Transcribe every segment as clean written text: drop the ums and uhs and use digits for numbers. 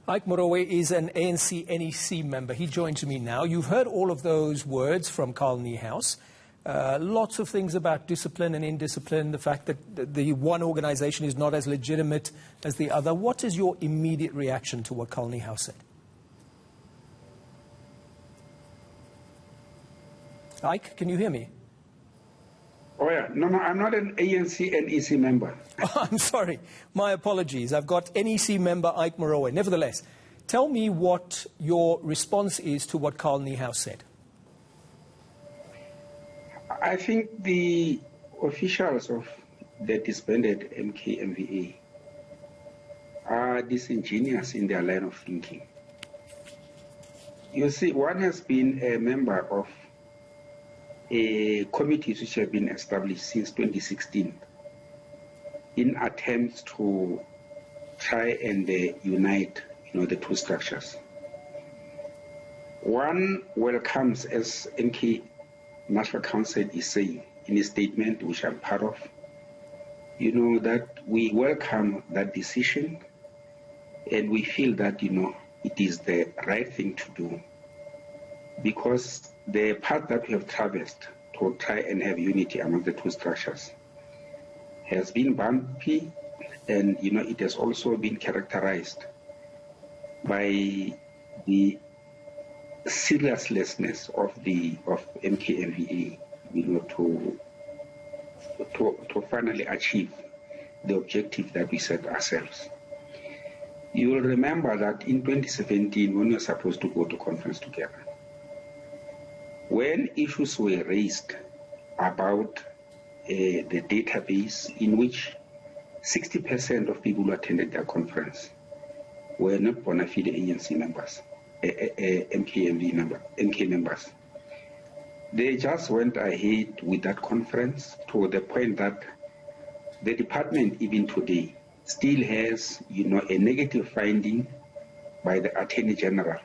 Ike Moroe is an ANC NEC member. He joins me now. You've heard all of those words from Carl Niehaus. Lots of things about discipline and indiscipline, the fact that the one organization is not as legitimate as the other. What is your immediate reaction to what Carl Niehaus said? Ike, can you hear me? Oh, yeah. No, I'm not an ANC NEC member. Oh, I'm sorry. My apologies. I've got NEC member Ike Moroe. Nevertheless, tell me what your response is to what Carl Niehaus said. I think the officials of the disbanded MKMVA are disingenuous in their line of thinking. You see, one has been a member of committees which have been established since 2016 in attempts to try and unite, the two structures. One welcomes, as MK National Council is saying in a statement which I'm part of, that we welcome that decision and we feel that, it is the right thing to do, because the path that we have traversed to try and have unity among the two structures has been bumpy, and it has also been characterized by the seriousness of MKMVA, to finally achieve the objective that we set ourselves. You will remember that in 2017, when we were supposed to go to conference together, when issues were raised about the database in which 60% of people who attended their conference were not bona fide ANC members, MK members, they just went ahead with that conference to the point that the department, even today, still has, a negative finding by the Attorney General,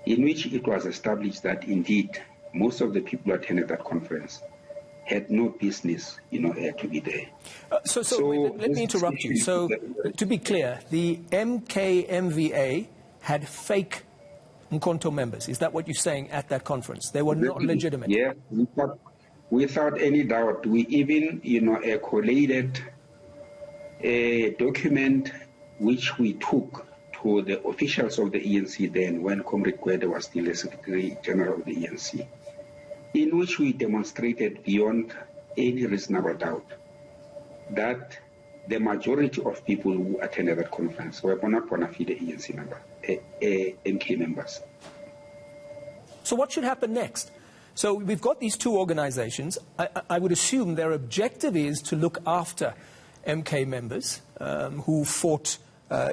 in which it was established that indeed most of the people who attended that conference had no business, to be there. Let me interrupt you. So, to be clear, the MKMVA had fake Mkonto members. Is that what you're saying at that conference? They were not legitimate? Yeah, without any doubt. We even, collated a document which we took to the officials of the eNCA then, when Comrade Gwede was still the Secretary General of the eNCA, in which we demonstrated beyond any reasonable doubt that the majority of people who attended that conference were not bona fide ANC MK members. So what should happen next? So we've got these two organizations. I would assume their objective is to look after MK members who fought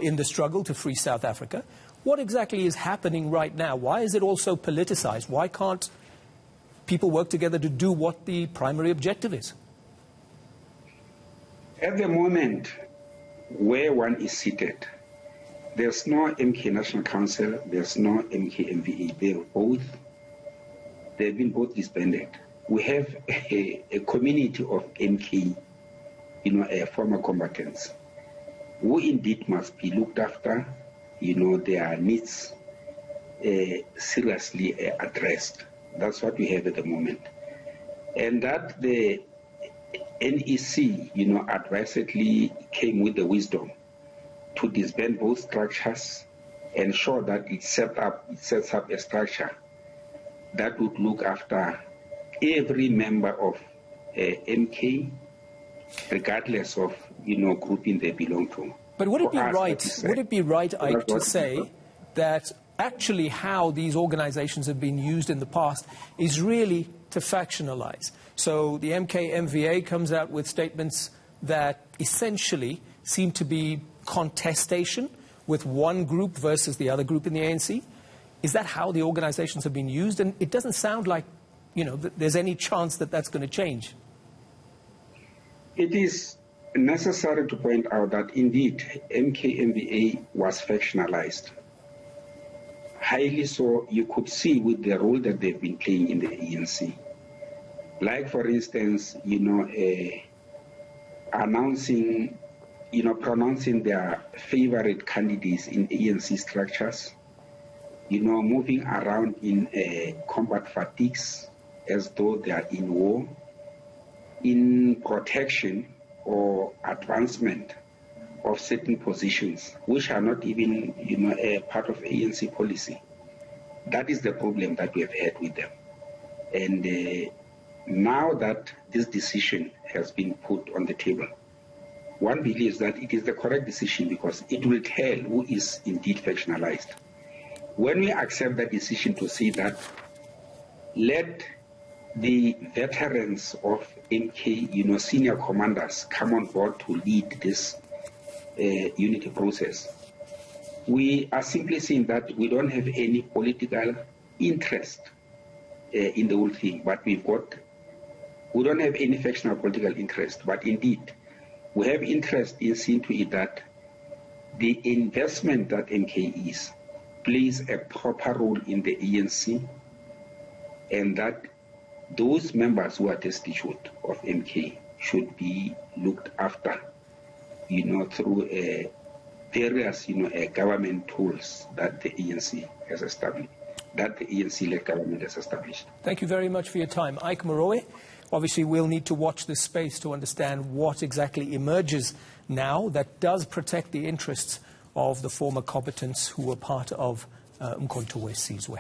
in the struggle to free South Africa. What exactly is happening right now? Why is it all so politicized? Why can't people work together to do what the primary objective is? At the moment, where one is seated, there's no MK National Council, there's no MKMVA. They've been both disbanded. We have a community of MK, former combatants, who indeed must be looked after, their needs seriously addressed. That's what we have at the moment. And that the NEC, advisedly came with the wisdom to disband both structures, ensure that it sets up a structure that would look after every member of MK, regardless of, grouping they belong to. But would it be right, Ike, to say that actually how these organizations have been used in the past is really to factionalize? So the MKMVA comes out with statements that essentially seem to be contestation with one group versus the other group in the ANC. Is that how the organizations have been used? And it doesn't sound like, there's any chance that that's going to change. It is necessary to point out that indeed MKMVA was factionalized. Highly so, you could see with the role that they've been playing in the ANC. Like, for instance, announcing pronouncing their favorite candidates in ANC structures, moving around in combat fatigues as though they are in war, in protection or advancement of certain positions, which are not even, a part of ANC policy. That is the problem that we have had with them. And now that this decision has been put on the table, one believes that it is the correct decision because it will tell who is indeed factionalized. When we accept that decision to say that, let the veterans of MK, senior commanders come on board to lead this unity process, we are simply saying that we don't have any political interest in the whole thing, but we don't have any factional political interest, but indeed we have interest in seeing to it that the investment that MK is plays a proper role in the ANC, and that those members who are destitute of MK should be looked after, through various, government tools that the ANC has established, that the ANC-led government has established. Thank you very much for your time. Ike Moroe, obviously we'll need to watch this space to understand what exactly emerges now that does protect the interests of the former combatants who were part of Umkhonto we Sizwe.